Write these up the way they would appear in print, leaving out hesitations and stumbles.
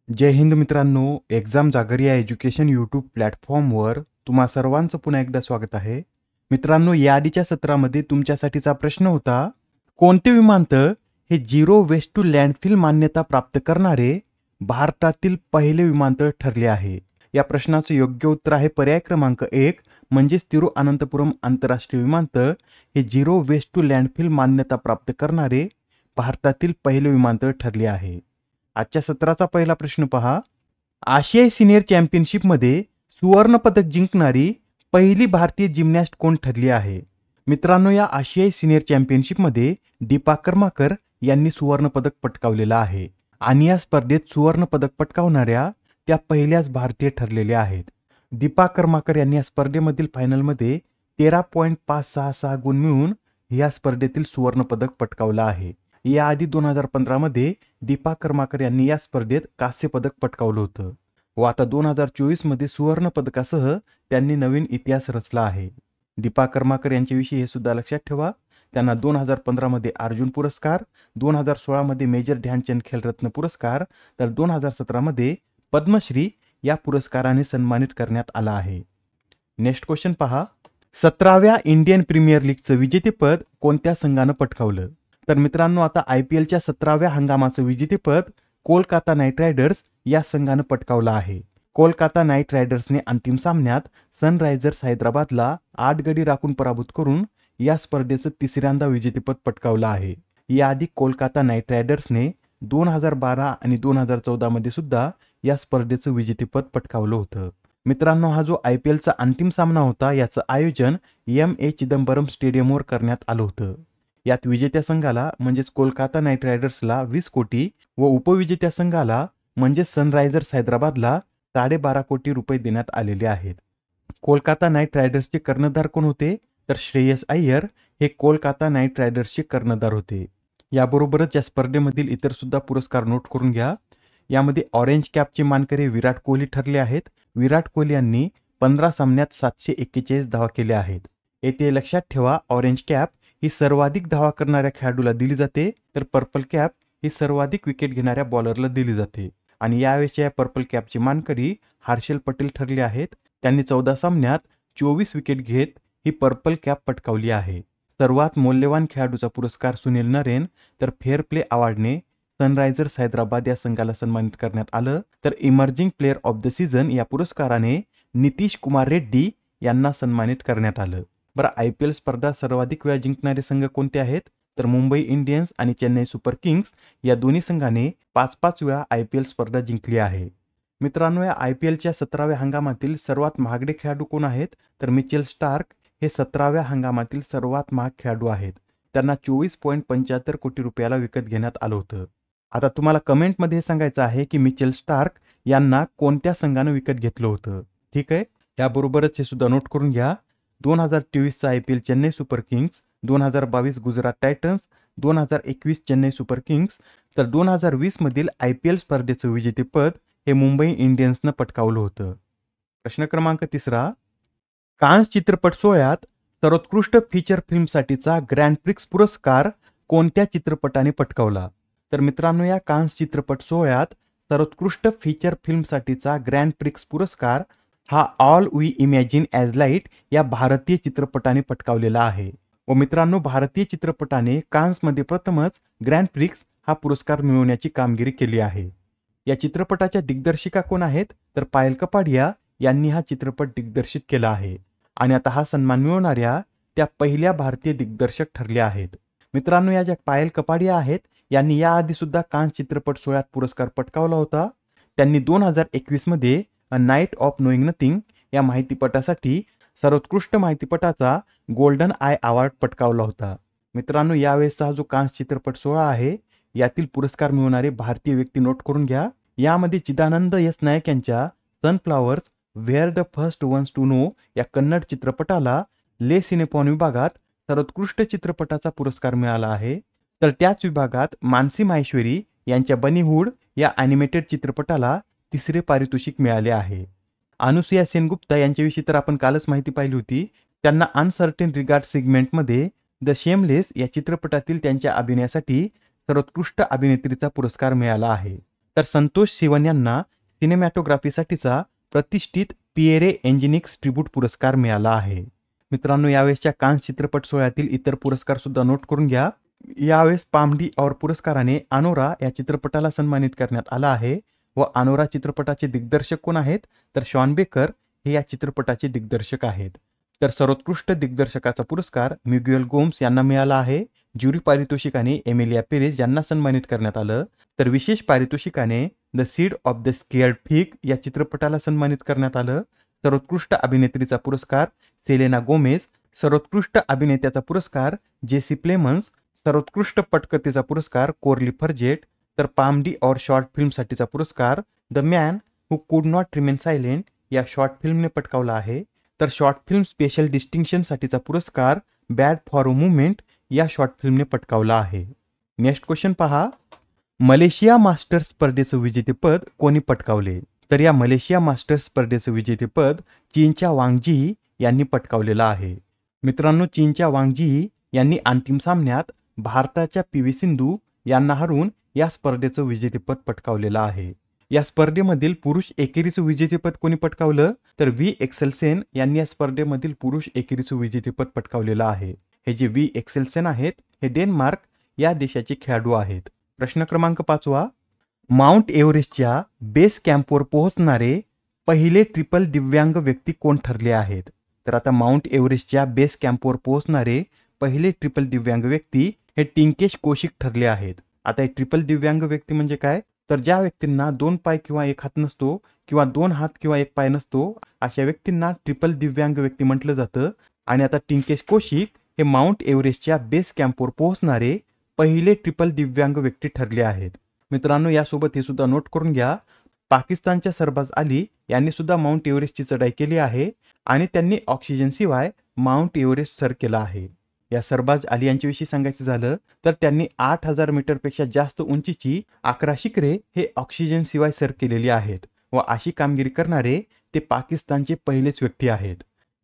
जय हिंद मित्रांनो, एक्झाम जागर या एज्युकेशन यूट्यूब प्लॅटफॉर्मवर तुम्हा सर्वांचं पुन्हा एकदा स्वागत आहे. मित्रांनो, या आधीच्या सत्रामध्ये तुमच्यासाठीचा प्रश्न होता, कोणते विमानतळ हे झिरो वेस्ट टू लँडफिल मान्यता प्राप्त करणारे भारतातील पहिले विमानतळ ठरले आहे? या प्रश्नाचं योग्य उत्तर आहे पर्याय क्रमांक 1 म्हणजेच तिरुअनंतपुरम आंतरराष्ट्रीय विमानतळ हे झिरो वेस्ट टू लँडफिल मान्यता प्राप्त करणारे भारतातील पहिले विमानतळ ठरले आहे. आजच्या सत्राचा पहिला प्रश्न पहा. आशियाई सिनियर चॅम्पियनशिपमध्ये सुवर्ण पदक जिंकणारी पहिली भारतीय जिम्नॅस्ट कोण ठरली आहे? मित्रांनो, या आशियाई सिनियर चॅम्पियनशिपमध्ये दीपा कर्माकर यांनी सुवर्ण पदक पटकावलेलं आहे आणि या स्पर्धेत सुवर्ण पदक पटकावणाऱ्या त्या पहिल्याच भारतीय ठरलेल्या आहेत. दीपा कर्माकर यांनी या स्पर्धेमधील फायनलमध्ये 13.566 गुण मिळवून या स्पर्धेतील सुवर्ण पदक पटकावलं आहे. याआधी 2015 मध्ये दीपा कर्माकर यांनी या स्पर्धेत कांस्य पदक पटकावलं होतं व आता 2024 मध्ये सुवर्ण पदकासह त्यांनी नवीन इतिहास रचला आहे. दीपा कर्माकर यांच्याविषयी हे सुद्धा लक्षात ठेवा, त्यांना 2015 मध्ये अर्जुन पुरस्कार, 2016 मध्ये मेजर ध्यानचंद खेलरत्न पुरस्कार तर 2017 मध्ये पद्मश्री या पुरस्काराने सन्मानित करण्यात आला आहे. नेक्स्ट क्वेश्चन पहा. 17व्या इंडियन प्रीमियर लीगचं विजेतेपद कोणत्या संघानं पटकावलं? तर मित्रांनो, आता IPLच्या 17व्या हंगामाचं विजेतेपद कोलकाता नाईट रायडर्स या संघानं पटकावलं आहे. कोलकाता नाईट रायडर्सने अंतिम सामन्यात सनरायझर्स हैदराबादला 8 गडी राखून पराभूत करून या स्पर्धेचं तिसऱ्यांदा विजेतेपद पटकावलं आहे. याआधी कोलकाता नाईट रायडर्सने 2012 आणि 2014 मध्ये सुद्धा या स्पर्धेचं विजेतेपद पटकावलं होतं. मित्रांनो, हा जो IPLचा अंतिम सामना होता याचं आयोजन M.A. चिदंबरम स्टेडियमवर करण्यात आलं होतं. यात विजेत्या संघाला म्हणजेच कोलकाता नाईट रायडर्सला 20 कोटी व उपविजेत्या संघाला म्हणजेच सनरायझर्स हैदराबादला 12.5 कोटी रुपये देण्यात आलेले आहेत. कोलकाता नाईट रायडर्सचे कर्णधार कोण होते? तर श्रेयस अय्यर हे कोलकाता नाईट रायडर्सचे कर्णधार होते. याबरोबरच या स्पर्धेमधील इतर सुद्धा पुरस्कार नोट करून घ्या. यामध्ये ऑरेंज कॅपचे मानकरी विराट कोहली ठरले आहेत. विराट कोहली यांनी 15 सामन्यात 741 धावा केल्या आहेत. येथे लक्षात ठेवा, ऑरेंज कॅप ही सर्वाधिक धावा करणाऱ्या खेळाडूला दिली जाते तर पर्पल कॅप ही सर्वाधिक विकेट घेणाऱ्या बॉलरला दिली जाते आणि यावेळेच्या या पर्पल कॅपचे मानकरी हर्षल पटेल ठरले आहेत. त्यांनी 14 सामन्यात 24 विकेट घेत ही पर्पल कॅप पटकावली आहे. सर्वात मौल्यवान खेळाडूचा पुरस्कार सुनील नरेन तर फेअर प्ले अवॉर्डने सनरायझर्स हैदराबाद या संघाला सन्मानित करण्यात आलं. तर emerging player of the season या पुरस्काराने नितीश कुमार रेड्डी यांना सन्मानित करण्यात आलं. बरं, IPL स्पर्धा सर्वाधिक वेळा जिंकणारे संघ कोणते आहेत? तर मुंबई इंडियन्स आणि चेन्नई सुपर किंग्स या दोन्ही संघाने 5-5 वेळा IPL स्पर्धा जिंकली आहे. मित्रांनो, या IPLच्या 17व्या हंगामातील सर्वात महागडे खेळाडू कोण आहेत? तर मिचेल स्टार्क हे 17व्या हंगामातील सर्वात महाग खेळाडू आहेत. त्यांना 24.75 कोटी रुपयाला विकत घेण्यात आलं होतं. आता तुम्हाला कमेंटमध्ये हे सांगायचं आहे की मिचेल स्टार्क यांना कोणत्या संघानं विकत घेतलं होतं. ठीक आहे, याबरोबरच हे सुद्धा नोट करून घ्या. 2023चा IPL Chennai super Kings, 2022 Gujarat Titans, 2021 Chennai super Kings तर 2020 मधील IPL स्पर्धेचं विजेतेपद हे मुंबई इंडियन्सनं पटकावलं होतं. प्रश्न क्रमांक 3. कान्स चित्रपट सोहळ्यात सर्वोत्कृष्ट फीचर फिल्मसाठीचा ग्रँड प्रिक्स पुरस्कार कोणत्या चित्रपटाने पटकावला? तर मित्रांनो, या कान्स चित्रपट सोहळ्यात सर्वोत्कृष्ट फीचर फिल्मसाठीचा ग्रँड प्रिक्स पुरस्कार हा all we imagine as light या भारतीय चित्रपटाने पटकावलेला आहे. व मित्रांनो, भारतीय चित्रपटाने कान्समध्ये प्रथमच ग्रँड प्रिक्स हा पुरस्कार मिळवण्याची कामगिरी केली आहे. या चित्रपटाच्या दिग्दर्शिका कोण आहेत? तर पायल कपाडिया यांनी हा चित्रपट दिग्दर्शित केला आहे आणि आता हा सन्मान मिळवणाऱ्या त्या पहिल्या भारतीय दिग्दर्शक ठरल्या आहेत. मित्रांनो, या ज्या पायल कपाडिया आहेत यांनी याआधी सुद्धा कान्स चित्रपट सोहळ्यात पुरस्कार पटकावला होता. त्यांनी 2021 मध्ये अ नाईट ऑफ नोईंग नथिंग या माहितीपटासाठी सर्वोत्कृष्ट माहितीपटाचा गोल्डन आय अवॉर्ड पटकावला होता. मित्रांनो, यावेळेसचा हा जो कान्स चित्रपट सोहळा आहे यातील पुरस्कार मिळवणारे भारतीय व्यक्ती नोट करून घ्या. यामध्ये चिदानंद यस नायक यांच्या sunflowers were the first ones to know या कन्नड चित्रपटाला ले सिनेपॉन विभागात सर्वोत्कृष्ट चित्रपटाचा पुरस्कार मिळाला आहे. तर त्याच विभागात मानसी माहेश्वरी यांच्या बनीहूड या ॲनिमेटेड चित्रपटाला 3रे पारितोषिक मिळाले आहे. अनुसुया सेनगुप्ता यांच्याविषयी तर आपण कालच माहिती पाहिली होती. त्यांना अनसर्टेन रिगार्ड सेगमेंटमध्ये द शेमलेस या चित्रपटातील त्यांच्या अभिनयासाठी सर्वोत्कृष्ट अभिनेत्रीचा पुरस्कार मिळाला आहे. तर संतोष सिवन यांना सिनेमॅटोग्राफीसाठीचा प्रतिष्ठित पिएरे एंजिनिक्स ट्रिब्यूट पुरस्कार मिळाला आहे. मित्रांनो, यावेळेसच्या कान्स चित्रपट सोहळ्यातील इतर पुरस्कार सुद्धा नोट करून घ्या. यावेळेस पाम डी'ओर पुरस्काराने अनोरा या चित्रपटाला सन्मानित करण्यात आला आहे व अनोरा चित्रपटाचे दिग्दर्शक कोण आहेत तर शॉन बेकर हे या चित्रपटाचे दिग्दर्शक आहेत. तर सर्वोत्कृष्ट दिग्दर्शकाचा पुरस्कार मिग्युएल गोम्स यांना मिळाला आहे. ज्युरी पारितोषिकाने एमिलिया पेरेज यांना सन्मानित करण्यात आलं. तर विशेष पारितोषिकाने the seed of the scared fig या चित्रपटाला सन्मानित करण्यात आलं. सर्वोत्कृष्ट अभिनेत्रीचा पुरस्कार सेलेना गोमेज, सर्वोत्कृष्ट अभिनेत्याचा पुरस्कार जेसी प्लेमन्स, सर्वोत्कृष्ट पटकथेचा पुरस्कार कोरली फर्जेट, तर पाम डी'ओर शॉर्ट फिल्मसाठीचा पुरस्कार द मॅन हू कुड नॉट रिमेन सायलेंट या शॉर्ट फिल्मने पटकावला आहे. तर शॉर्ट फिल्म स्पेशल डिस्टिंक्शनसाठीचा पुरस्कार बॅड फॉर अ मुवमेंट या शॉर्ट फिल्मने पटकावला आहे. नेक्स्ट क्वेश्चन पहा. मलेशिया मास्टर्स स्पर्धेचं विजेतेपद कोणी पटकावले? तर या मलेशिया मास्टर्स स्पर्धेचं विजेतेपद चीनच्या वांगजी यांनी पटकावलेलं आहे. मित्रांनो, चीनच्या वांगजी यांनी अंतिम सामन्यात भारताच्या पी.व्ही. सिंधू यांना हरवून या स्पर्धेचं विजेतेपद पटकावलेलं आहे. या स्पर्धेमधील पुरुष एकेरीचं विजेतेपद कोणी पटकावलं तर व्ही एक्सेलसेन यांनी या स्पर्धेमधील पुरुष एकेरीचं विजेतेपद पटकावलेलं आहे. हे जे व्ही एक्सेलसेन आहेत हे डेन्मार्क या देशाचे खेळाडू आहेत. प्रश्न क्रमांक 5. माउंट एव्हरेस्टच्या बेस कॅम्पवर पोहोचणारे पहिले ट्रिपल दिव्यांग व्यक्ती कोण ठरले आहेत? तर आता माउंट एव्हरेस्टच्या बेस कॅम्पवर पोहोचणारे पहिले ट्रिपल दिव्यांग व्यक्ती हे टिंकेश कौशिक ठरले आहेत. आता हे ट्रिपल दिव्यांग व्यक्ती म्हणजे काय तर ज्या व्यक्तींना 2 पाय किंवा 1 हात नसतो किंवा 2 हात किंवा 1 पाय नसतो अशा व्यक्तींना ट्रिपल दिव्यांग व्यक्ती म्हटलं जातं. आणि आता टिंकेश कौशिक हे माउंट एव्हरेस्टच्या बेस कॅम्पवर पोहोचणारे पहिले ट्रिपल दिव्यांग व्यक्ती ठरले आहेत. मित्रांनो, यासोबत हे सुद्धा नोट करून घ्या. पाकिस्तानच्या सरबाज अली यांनी सुद्धा माउंट एव्हरेस्टची चढाई केली आहे आणि त्यांनी ऑक्सिजन शिवाय माउंट एव्हरेस्ट सर केला आहे. या सरबाज अली यांच्याविषयी सांगायचं झालं तर त्यांनी 8000 मीटरपेक्षा जास्त उंचीची 11 शिखरे हे ऑक्सिजन शिवाय सर केलेली आहेत व अशी कामगिरी करणारे ते पाकिस्तानचे पहिलेच व्यक्ती आहेत.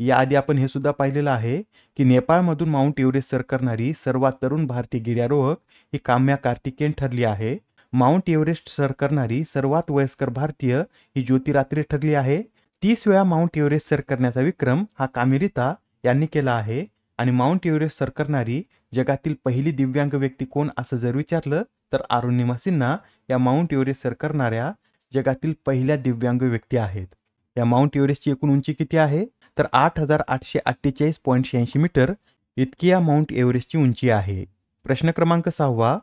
याआधी आपण हे सुद्धा पाहिलेलं आहे की नेपाळमधून माउंट एव्हरेस्ट सर करणारी सर्वात तरुण भारतीय गिर्यारोहक ही काम्या कार्तिकेयन ठरली आहे. माउंट एव्हरेस्ट सर करणारी सर्वात वयस्कर भारतीय ही ज्योती रात्रे ठरली आहे. 30 वेळा माउंट एव्हरेस्ट सर करण्याचा विक्रम हा कामिरिता यांनी केला आहे. आणि माउंट एव्हरेस्ट सर करणारी जगातील पहिली दिव्यांग व्यक्ती कोण असं जर विचारलं तर अरुणिमा सिन्हा या माउंट एव्हरेस्ट सर करणाऱ्या जगातील पहिल्या दिव्यांग व्यक्ती आहेत. या माउंट एव्हरेस्टची एकूण उंची किती आहे तर 8848.86 मीटर इतकी या माउंट एव्हरेस्टची उंची आहे. प्रश्न क्रमांक 6.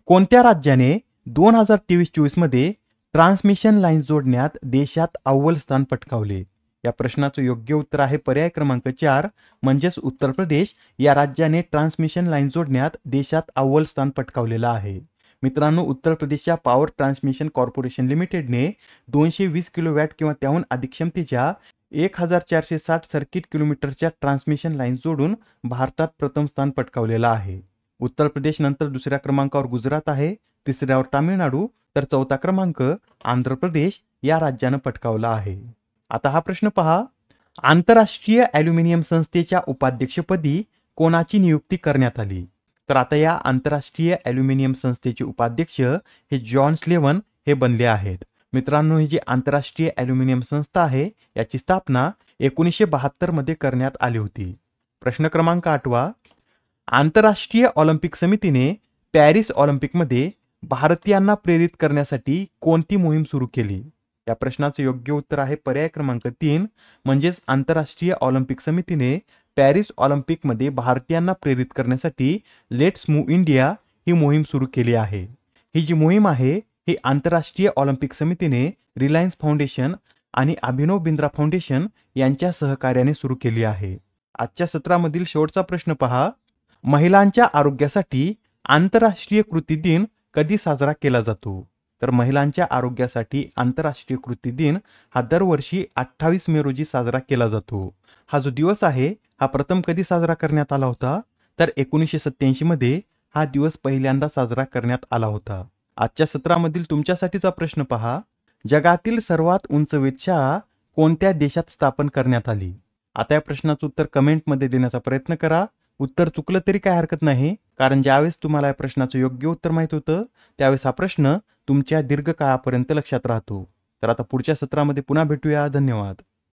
कोणत्या राज्याने 2023-24 मध्ये ट्रान्समिशन लाईन जोडण्यात देशात अव्वल स्थान पटकावले? या प्रश्नाचं योग्य उत्तर आहे पर्याय क्रमांक 4 म्हणजेच उत्तर प्रदेश या राज्याने ट्रान्समिशन लाईन जोडण्यात देशात अव्वल स्थान पटकावलेलं आहे. मित्रांनो, उत्तर प्रदेशच्या पॉवर ट्रान्समिशन कॉर्पोरेशन लिमिटेडने 220 किलोवॅट किंवा त्याहून अधिक क्षमतेच्या 1460 सर्किट किलोमीटरच्या ट्रान्समिशन लाईन जोडून भारतात प्रथम स्थान पटकावलेलं आहे. उत्तर प्रदेश नंतर दुसऱ्या क्रमांकावर गुजरात आहे, तिसऱ्यावर तामिळनाडू तर चौथा क्रमांक आंध्र प्रदेश या राज्यानं पटकावला आहे. आता हा प्रश्न पहा. आंतरराष्ट्रीय ॲल्युमिनियम संस्थेच्या उपाध्यक्षपदी कोणाची नियुक्ती करण्यात आली? तर आता या आंतरराष्ट्रीय ॲल्युमिनियम संस्थेचे उपाध्यक्ष हे जॉन स्लेवन हे बनले आहेत. मित्रांनो, ही जी आंतरराष्ट्रीय ॲल्युमिनियम संस्था आहे याची स्थापना 1972 मध्ये करण्यात आली होती. प्रश्न क्रमांक 8. आंतरराष्ट्रीय ऑलिम्पिक समितीने पॅरिस ऑलिम्पिकमध्ये भारतीयांना प्रेरित करण्यासाठी कोणती मोहीम सुरू केली? या प्रश्नाचं योग्य उत्तर आहे पर्याय क्रमांक 3 म्हणजेच आंतरराष्ट्रीय ऑलिम्पिक समितीने पॅरिस ऑलिम्पिकमध्ये भारतीयांना प्रेरित करण्यासाठी लेट्स मूव्ह इंडिया ही मोहीम सुरू केली आहे. ही जी मोहीम आहे ही आंतरराष्ट्रीय ऑलिम्पिक समितीने रिलायन्स फाउंडेशन आणि अभिनव बिंद्रा फाउंडेशन यांच्या सहकार्याने सुरू केली आहे. आजच्या सत्रामधील शेवटचा प्रश्न पहा. महिलांच्या आरोग्यासाठी आंतरराष्ट्रीय कृती दिन कधी साजरा केला जातो? तर महिलांच्या आरोग्यासाठी आंतरराष्ट्रीय कृती दिन हा दरवर्षी 28 मे रोजी साजरा केला जातो. हा जो दिवस आहे हा प्रथम कधी साजरा करण्यात आला होता तर 1987 मध्ये हा दिवस पहिल्यांदा साजरा करण्यात आला होता. आजच्या सत्रामधील तुमच्यासाठीचा प्रश्न पहा. जगातील सर्वात उंच वेधशाळा कोणत्या देशात स्थापन करण्यात आली? आता या प्रश्नाचं उत्तर कमेंटमध्ये देण्याचा प्रयत्न करा उत्तर चुकलं तरी काय हरकत नाही, कारण ज्यावेळेस तुम्हाला या प्रश्नाचं योग्य उत्तर माहीत होतं, त्यावेळेस हा प्रश्न तुमच्या दीर्घकाळापर्यंत लक्षात राहतो. तर आता पुढच्या सत्रामध्ये पुन्हा भेटूया. धन्यवाद.